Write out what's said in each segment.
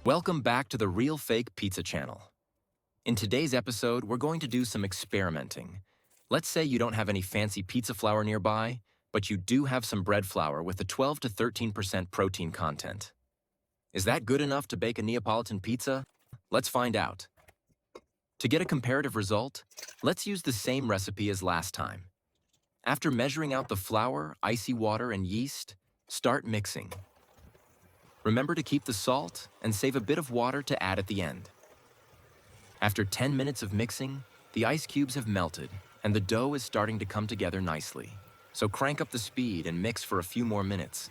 Welcome back to the Real Fake Pizza channel. In today's episode, we're going to do some experimenting. Let's say you don't have any fancy pizza flour nearby, but you do have some bread flour with a 12 to 13% protein content. Is that good enough to bake a Neapolitan pizza? Let's find out. To get a comparative result, let's use the same recipe as last time. After measuring out the flour, icy water, and yeast, start mixing. Remember to keep the salt and save a bit of water to add at the end. After 10 minutes of mixing, the ice cubes have melted and the dough is starting to come together nicely. So crank up the speed and mix for a few more minutes.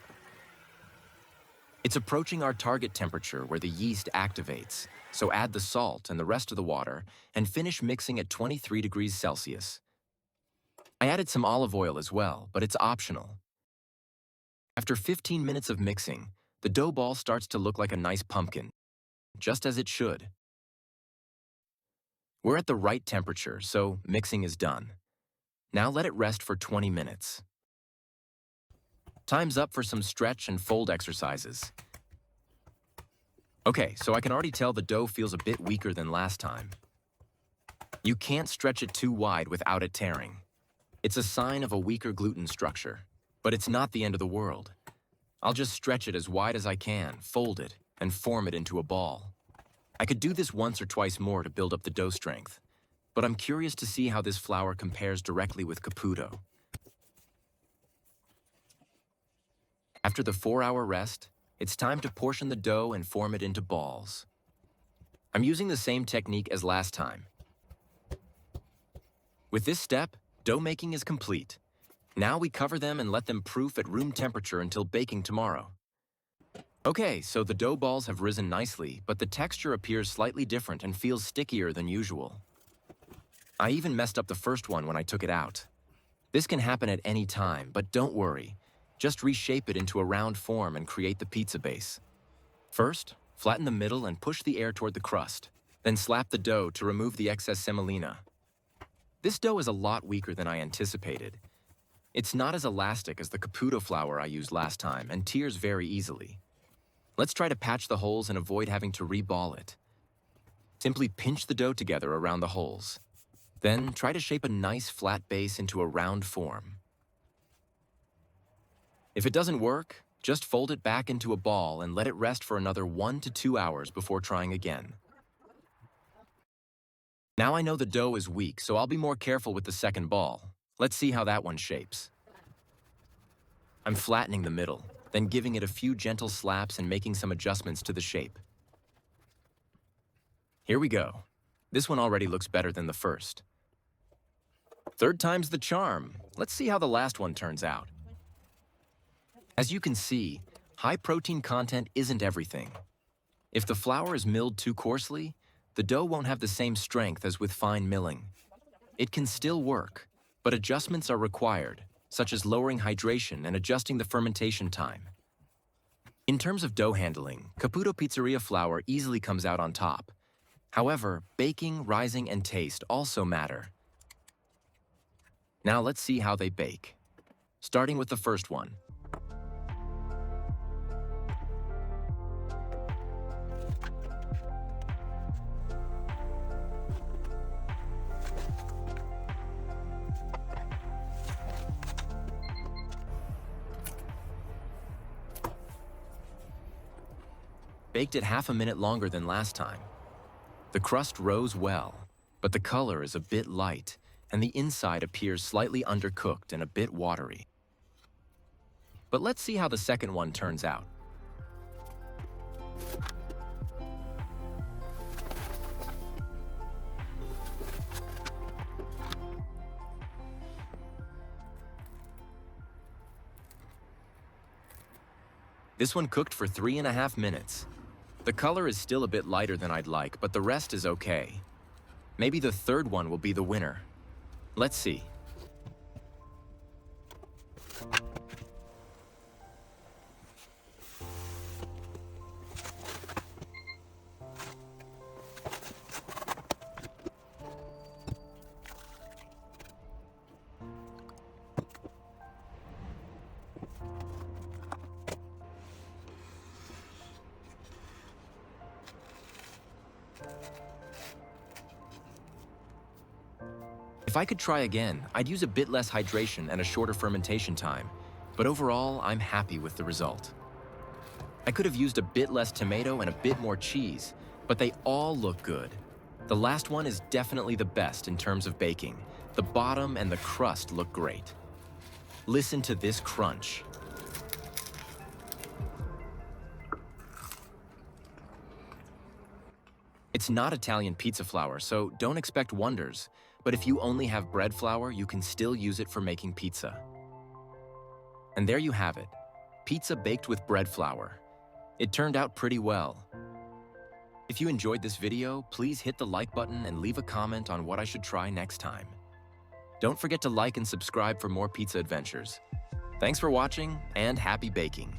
It's approaching our target temperature where the yeast activates, so add the salt and the rest of the water and finish mixing at 23 degrees Celsius. I added some olive oil as well, but it's optional. After 15 minutes of mixing, the dough ball starts to look like a nice pumpkin, just as it should. We're at the right temperature, so mixing is done. Now let it rest for 20 minutes. Time's up for some stretch and fold exercises. Okay, so I can already tell the dough feels a bit weaker than last time. You can't stretch it too wide without it tearing. It's a sign of a weaker gluten structure, but it's not the end of the world. I'll just stretch it as wide as I can, fold it, and form it into a ball. I could do this once or twice more to build up the dough strength, but I'm curious to see how this flour compares directly with Caputo. After the 4-hour rest, it's time to portion the dough and form it into balls. I'm using the same technique as last time. With this step, dough making is complete. Now we cover them and let them proof at room temperature until baking tomorrow. Okay, so the dough balls have risen nicely, but the texture appears slightly different and feels stickier than usual. I even messed up the first one when I took it out. This can happen at any time, but don't worry. Just reshape it into a round form and create the pizza base. First, flatten the middle and push the air toward the crust. Then slap the dough to remove the excess semolina. This dough is a lot weaker than I anticipated. It's not as elastic as the Caputo flour I used last time and tears very easily. Let's try to patch the holes and avoid having to reball it. Simply pinch the dough together around the holes. Then try to shape a nice flat base into a round form. If it doesn't work, just fold it back into a ball and let it rest for another 1 to 2 hours before trying again. Now I know the dough is weak, so I'll be more careful with the second ball. Let's see how that one shapes. I'm flattening the middle, then giving it a few gentle slaps and making some adjustments to the shape. Here we go. This one already looks better than the first. Third time's the charm. Let's see how the last one turns out. As you can see, high protein content isn't everything. If the flour is milled too coarsely, the dough won't have the same strength as with fine milling. It can still work, but adjustments are required, such as lowering hydration and adjusting the fermentation time. In terms of dough handling, Caputo Pizzeria flour easily comes out on top. However, baking, rising, and taste also matter. Now let's see how they bake. Starting with the first one. Baked it half a minute longer than last time. The crust rose well, but the color is a bit light, and the inside appears slightly undercooked and a bit watery. But let's see how the second one turns out. This one cooked for 3.5 minutes. The color is still a bit lighter than I'd like, but the rest is okay. Maybe the third one will be the winner. Let's see. I could try again, I'd use a bit less hydration and a shorter fermentation time, but overall, I'm happy with the result. I could have used a bit less tomato and a bit more cheese, but they all look good. The last one is definitely the best in terms of baking. The bottom and the crust look great. Listen to this crunch. It's not Italian pizza flour, so don't expect wonders. But if you only have bread flour, you can still use it for making pizza. And there you have it, pizza baked with bread flour. It turned out pretty well. If you enjoyed this video, please hit the like button and leave a comment on what I should try next time. Don't forget to like and subscribe for more pizza adventures. Thanks for watching, and happy baking!